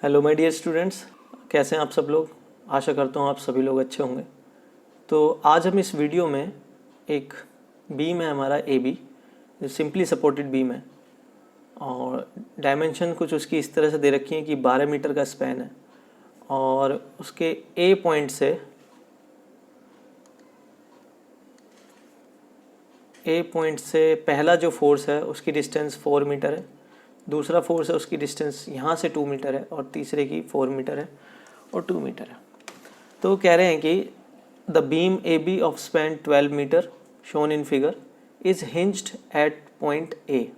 Hello my dear students, कैसे हैं आप सब लोग। आशा करता हूँ आप सभी लोग अच्छे होंगे। तो आज हम इस वीडियो में एक बीम है हमारा ए बी, जो सिंपली सपोर्टेड बीम है और डायमेंशन कुछ उसकी इस तरह से दे रखी है कि 12 मीटर का स्पैन है और उसके ए पॉइंट से पहला जो फोर्स है उसकी डिस्टेंस 4 मीटर है, दूसरा फोर्स है उसकी डिस्टेंस यहाँ से 2 मीटर है और तीसरे की 4 मीटर है और 2 मीटर है। तो कह रहे हैं कि the beam A B of span 12 metre shown in figure is hinged at point A.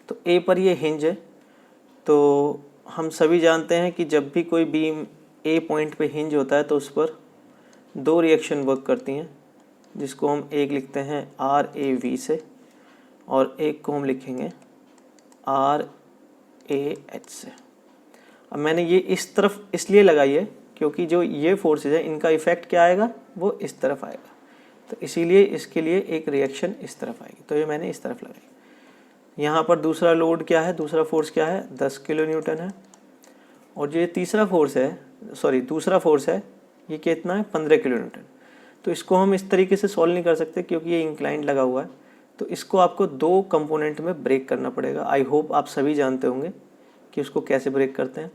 तो ए पर ये हिंज है। तो हम सभी जानते हैं कि जब भी कोई बीम ए पॉइंट पे हिंज होता है तो उस पर दो रिएक्शन वर्क करती हैं, जिसको हम एक लिखते हैं आर ए वी से और एक को हम लिखेंगे आर ए एच से। अब मैंने ये इस तरफ इसलिए लगाई है क्योंकि जो ये फोर्सेज है इनका इफेक्ट क्या आएगा, वो इस तरफ आएगा, तो इसीलिए इसके लिए एक रिएक्शन इस तरफ आएगी। तो ये मैंने इस तरफ लगाई। यहाँ पर दूसरा लोड क्या है, दूसरा फोर्स क्या है, 10 किलो न्यूटन है। और जो ये तीसरा फोर्स है, दूसरा फोर्स है, ये कितना है, 15 किलो न्यूटन। तो इसको हम इस तरीके से सॉल्व नहीं कर सकते क्योंकि ये इंक्लाइंड लगा हुआ है। तो इसको आपको दो कंपोनेंट में ब्रेक करना पड़ेगा। आई होप आप सभी जानते होंगे कि उसको कैसे ब्रेक करते हैं।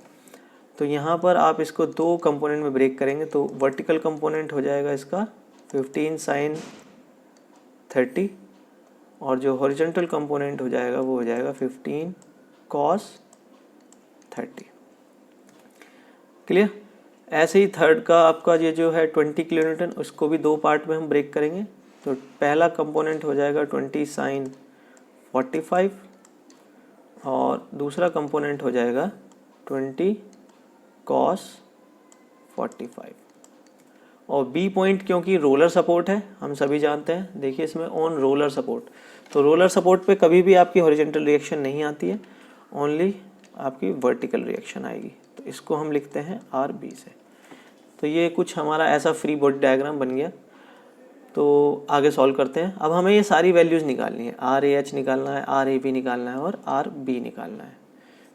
तो यहाँ पर आप इसको दो कंपोनेंट में ब्रेक करेंगे। तो वर्टिकल कंपोनेंट हो जाएगा इसका 15 sin 30 और जो हॉरिजॉन्टल कंपोनेंट हो जाएगा वो हो जाएगा 15 cos 30। क्लियर। ऐसे ही थर्ड का आपका ये जो है 20 किलो न्यूटन, उसको भी दो पार्ट में हम ब्रेक करेंगे। तो पहला कंपोनेंट हो जाएगा 20 sin 45 और दूसरा कंपोनेंट हो जाएगा 20 cos 45। और बी पॉइंट क्योंकि रोलर सपोर्ट है, हम सभी जानते हैं, देखिए इसमें ऑन रोलर सपोर्ट। तो रोलर सपोर्ट पे कभी भी आपकी हॉरिजॉन्टल रिएक्शन नहीं आती है, ओनली आपकी वर्टिकल रिएक्शन आएगी। तो इसको हम लिखते हैं आर बी से। तो ये कुछ हमारा ऐसा फ्री बॉडी डायग्राम बन गया। तो आगे सॉल्व करते हैं। अब हमें ये सारी वैल्यूज़ निकालनी है, आर ए एच निकालना है, आर ए बी निकालना है और आर बी निकालना है।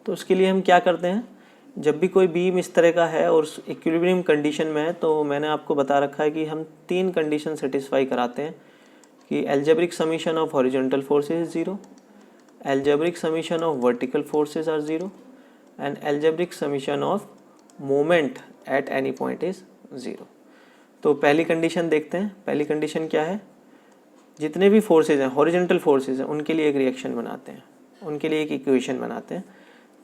तो उसके लिए हम क्या करते हैं, जब भी कोई बीम इस तरह का है और इक्विलिब्रियम कंडीशन में है, तो मैंने आपको बता रखा है कि हम तीन कंडीशन सेटिस्फाई कराते हैं कि algebraic summation of horizontal forces is 0, algebraic summation of vertical forces are 0 and algebraic summation of moment at any point is 0। तो पहली कंडीशन देखते हैं। पहली कंडीशन क्या है, जितने भी फोर्सेज हैं, हॉरिजॉन्टल फोर्सेज हैं, उनके लिए एक रिएक्शन बनाते हैं, उनके लिए एक इक्वेशन बनाते हैं।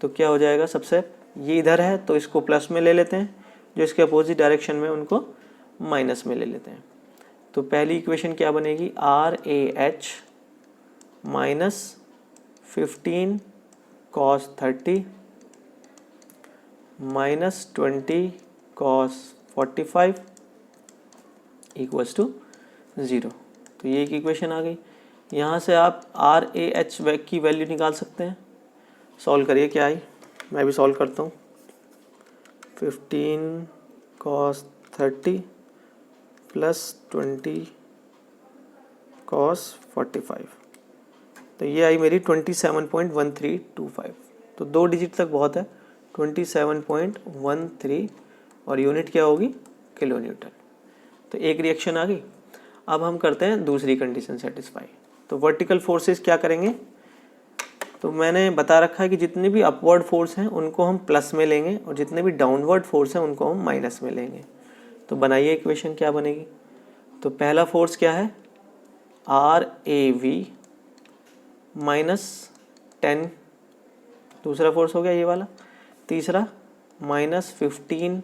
तो क्या हो जाएगा, सबसे ये इधर है तो इसको प्लस में ले लेते हैं, जो इसके अपोजिट डायरेक्शन में उनको माइनस में ले लेते हैं। तो पहली इक्वेशन क्या बनेगी, R A H minus 15 cos 30 minus 20 cos 45 equals to 0। तो ये एक इक्वेशन आ गई। यहाँ से आप आर ए एच की वैल्यू निकाल सकते हैं। सॉल्व करिए क्या आई, मैं भी सॉल्व करता हूँ। 15 cos 30 प्लस 20 cos 45, तो ये आई मेरी 27.1325। तो दो डिजिट तक बहुत है, 27.13 और यूनिट क्या होगी, किलो न्यूटन। तो एक रिएक्शन आ गई। अब हम करते हैं दूसरी कंडीशन सेटिस्फाई। तो वर्टिकल फोर्सेस क्या करेंगे, तो मैंने बता रखा है कि जितने भी अपवर्ड फोर्स हैं उनको हम प्लस में लेंगे और जितने भी डाउनवर्ड फोर्स हैं उनको हम माइनस में लेंगे। तो बनाइए इक्वेशन, क्या बनेगी। तो पहला फोर्स क्या है, आर ए वी माइनस 10, दूसरा फोर्स हो गया ये वाला। तीसरा माइनस 15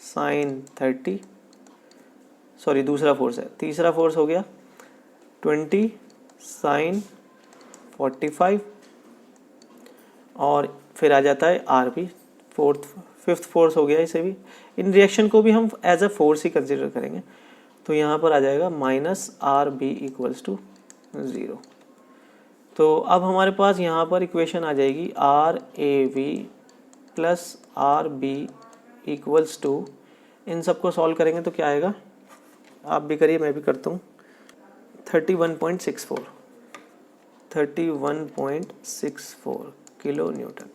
sin 30, सॉरी दूसरा फोर्स है, तीसरा फोर्स हो गया 20 sin 45 और फिर आ जाता है आर बी, फिफ्थ फोर्स हो गया। इसे भी, इन रिएक्शन को भी हम एज अ फोर्स ही कंसिडर करेंगे। तो यहाँ पर आ जाएगा minus R B equals to 0। तो अब हमारे पास यहाँ पर इक्वेशन आ जाएगी R A V plus R B equals to, इन सबको सॉल्व करेंगे तो क्या आएगा, आप भी करिए मैं भी करता हूँ, 31.64 किलो न्यूटन।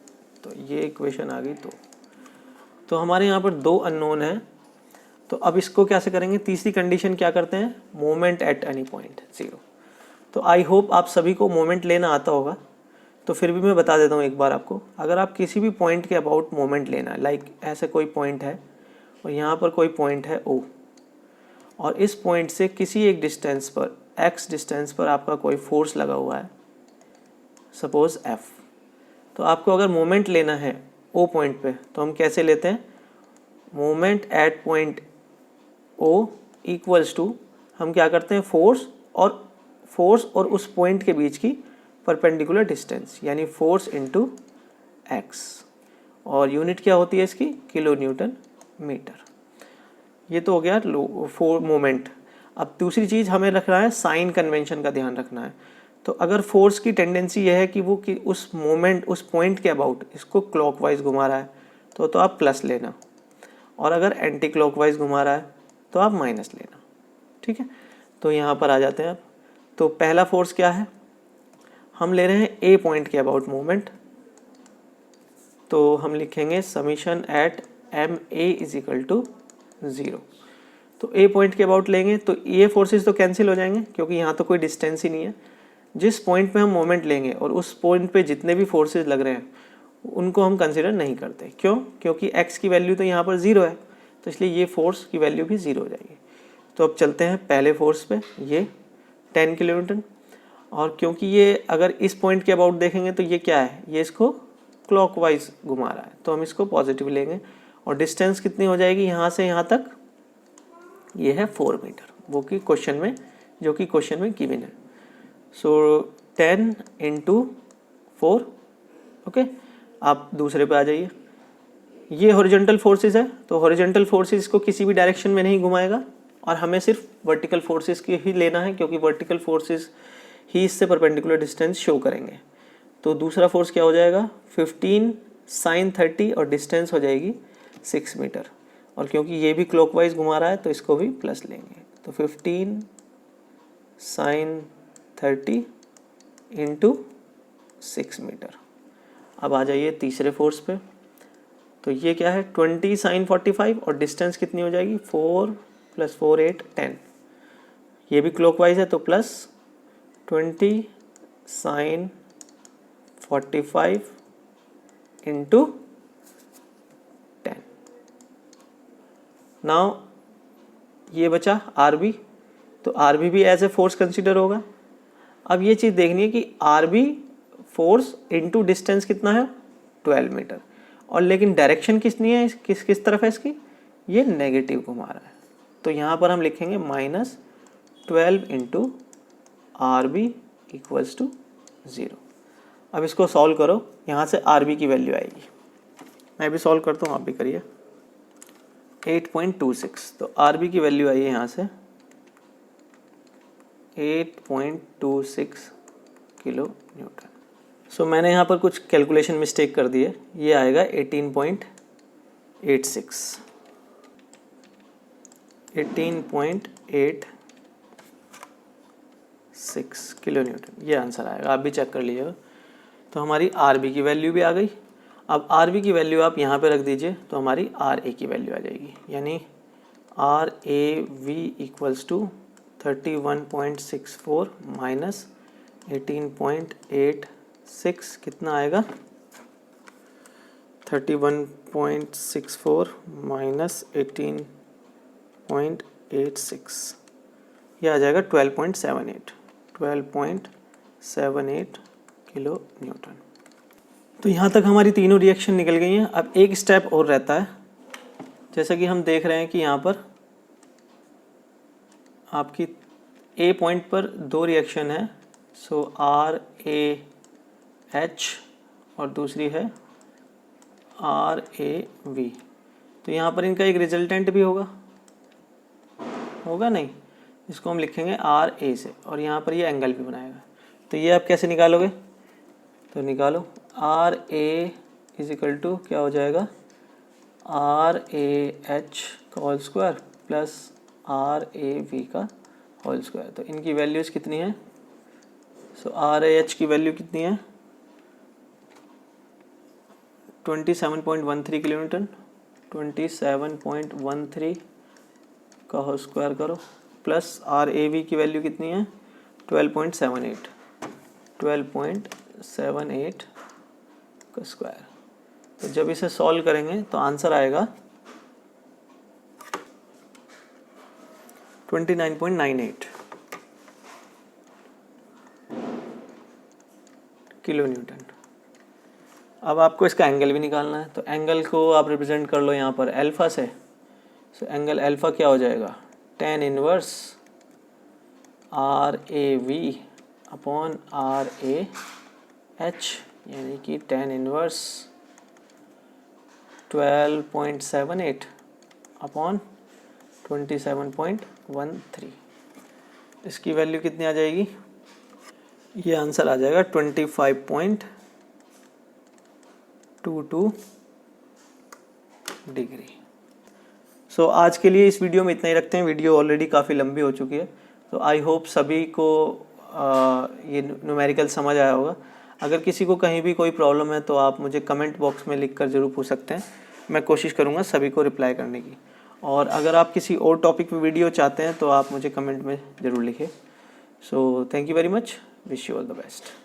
तो ये इक्वेशन आ गई। तो तो हमारे यहाँ पर 2 अननोन है, तो अब इसको कैसे करेंगे, तीसरी कंडीशन क्या करते हैं, मोमेंट एट एनी पॉइंट 0। तो आई होप आप सभी को मोमेंट लेना आता होगा, तो फिर भी मैं बता देता हूँ एक बार आपको। अगर आप किसी भी पॉइंट के अबाउट मोमेंट लेना है, लाइक ऐसे कोई पॉइंट है और यहाँ पर कोई पॉइंट है O, और इस पॉइंट से किसी एक डिस्टेंस पर, x डिस्टेंस पर आपका कोई फोर्स लगा हुआ है, सपोज F। तो आपको अगर मोमेंट लेना है O पॉइंट पे, तो हम कैसे लेते हैं, moment at point O equals to, हम क्या करते हैं, फोर्स और उस पॉइंट के बीच की परपेंडिकुलर डिस्टेंस, यानी फोर्स इनटू x, और यूनिट क्या होती है इसकी, किलो न्यूटन मीटर। ये तो हो गया मोमेंट। अब दूसरी चीज़ हमें रखना है, साइन कन्वेंशन का ध्यान रखना है। तो अगर फोर्स की टेंडेंसी यह है कि वो कि उस मोमेंट, उस पॉइंट के अबाउट इसको क्लॉकवाइज घुमा रहा है, तो आप प्लस लेना, और अगर एंटी क्लॉकवाइज घुमा रहा है तो आप माइनस लेना। ठीक है, तो यहाँ पर आ जाते हैं आप। तो पहला फोर्स क्या है, हम ले रहे हैं ए पॉइंट के अबाउट मोमेंट, तो हम लिखेंगे summation at M A is equal to 0। तो ए पॉइंट के अबाउट लेंगे तो ये फोर्सेस तो कैंसिल हो जाएंगे, क्योंकि यहाँ तो कोई डिस्टेंस ही नहीं है। जिस पॉइंट पे हम मोमेंट लेंगे और उस पॉइंट पे जितने भी फोर्सेस लग रहे हैं उनको हम कंसिडर नहीं करते। क्यों, क्योंकि x की वैल्यू तो यहाँ पर 0 है, तो इसलिए ये फोर्स की वैल्यू भी 0 हो जाएगी। तो अब चलते हैं पहले फोर्स पे, ये 10 किलो न्यूटन, और क्योंकि ये अगर इस पॉइंट के अबाउट देखेंगे तो ये क्या है, ये इसको क्लॉकवाइज घुमा रहा है, तो हम इसको पॉजिटिव लेंगे। और डिस्टेंस कितनी हो जाएगी यहाँ से यहाँ तक, ये है 4 मीटर, वो कि क्वेश्चन में, जो कि क्वेश्चन में गिवन है। सो 10 इंटू 4। ओके, आप दूसरे पे आ जाइए। ये हॉरिजॉन्टल फोर्सेस है, तो हॉरिजॉन्टल फोर्सेस को किसी भी डायरेक्शन में नहीं घुमाएगा, और हमें सिर्फ वर्टिकल फोर्सेस की ही लेना है, क्योंकि वर्टिकल फोर्सेस ही इससे परपेंडिकुलर डिस्टेंस शो करेंगे। तो दूसरा फोर्स क्या हो जाएगा, 15 साइन 30, और डिस्टेंस हो जाएगी 6 मीटर। और क्योंकि ये भी क्लॉकवाइज घुमा रहा है तो इसको भी प्लस लेंगे, तो 15 साइन 30 इंटू 6 मीटर। अब आ जाइए तीसरे फोर्स पे, तो ये क्या है, 20 साइन 45, और डिस्टेंस कितनी हो जाएगी, 4 + 4 8 10। ये भी क्लॉकवाइज है तो प्लस 20 साइन 45 इंटू 10। नाउ ये बचा RB, तो RB भी एज ए फोर्स कंसिडर होगा। अब ये चीज़ देखनी है कि RB फोर्स इनटू डिस्टेंस कितना है, 12 मीटर, और लेकिन डायरेक्शन कितनी है, किस तरफ है इसकी, ये नेगेटिव घुमा रहा है। तो यहाँ पर हम लिखेंगे -12 इंटू RB इक्वल्स टू 0। अब इसको सॉल्व करो, यहाँ से RB की वैल्यू आएगी, मैं भी सॉल्व करता हूँ, आप भी करिए। 8.26, तो RB की वैल्यू आई है यहाँ से 8.26 किलो न्यूटन। सो मैंने यहाँ पर कुछ कैलकुलेशन मिस्टेक कर दी है, ये आएगा 18.86 किलो न्यूटन, ये आंसर आएगा, आप भी चेक कर लीजिएगा। तो हमारी RB की वैल्यू भी आ गई। अब RB की वैल्यू आप यहाँ पे रख दीजिए, तो हमारी RA की वैल्यू आ जाएगी, यानी RAV इक्वल्स टू 31.64 माइनस 18.86, कितना आएगा, 31.64 माइनस 18.86, ये आ जाएगा 12.78 किलो न्यूटन। तो यहाँ तक हमारी तीनों रिएक्शन निकल गई हैं। अब एक स्टेप और रहता है, जैसा कि हम देख रहे हैं कि यहाँ पर आपकी ए पॉइंट पर 2 रिएक्शन है, सो RAH और दूसरी है RAV। तो यहाँ पर इनका एक रिजल्टेंट भी होगा नहीं, इसको हम लिखेंगे RA से, और यहाँ पर ये एंगल भी बनाएगा। तो ये आप कैसे निकालोगे, तो निकालो, RA इज इक्वल टू क्या हो जाएगा, RAH का होल स्क्वायर प्लस RAV का होल स्क्वायर। तो इनकी वैल्यूज़ कितनी है, सो RAH की वैल्यू कितनी है, 27.13 किलो न्यूटन, 27.13 का होल स्क्वायर करो प्लस आर ए वी की वैल्यू कितनी है 12.78 का स्क्वायर। तो जब इसे सॉल्व करेंगे तो आंसर आएगा 29.98 किलो न्यूटन। अब आपको इसका एंगल भी निकालना है, तो एंगल को आप रिप्रेजेंट कर लो यहाँ पर अल्फा से। सो एंगल अल्फा क्या हो जाएगा tan inverse R A V upon R A H, यानी कि tan इनवर्स 12.78 अपॉन 27.13। इसकी वैल्यू कितनी आ जाएगी, ये आंसर आ जाएगा 25.22 डिग्री। सो आज के लिए इस वीडियो में इतना ही रखते हैं, वीडियो ऑलरेडी काफ़ी लंबी हो चुकी है। तो आई होप सभी को ये न्यूमेरिकल समझ आया होगा। अगर किसी को कहीं भी कोई प्रॉब्लम है तो आप मुझे कमेंट बॉक्स में लिख कर ज़रूर पूछ सकते हैं, मैं कोशिश करूँगा सभी को रिप्लाई करने की। और अगर आप किसी और टॉपिक पे वीडियो चाहते हैं तो आप मुझे कमेंट में ज़रूर लिखें। So thank you very much, wish you all the best.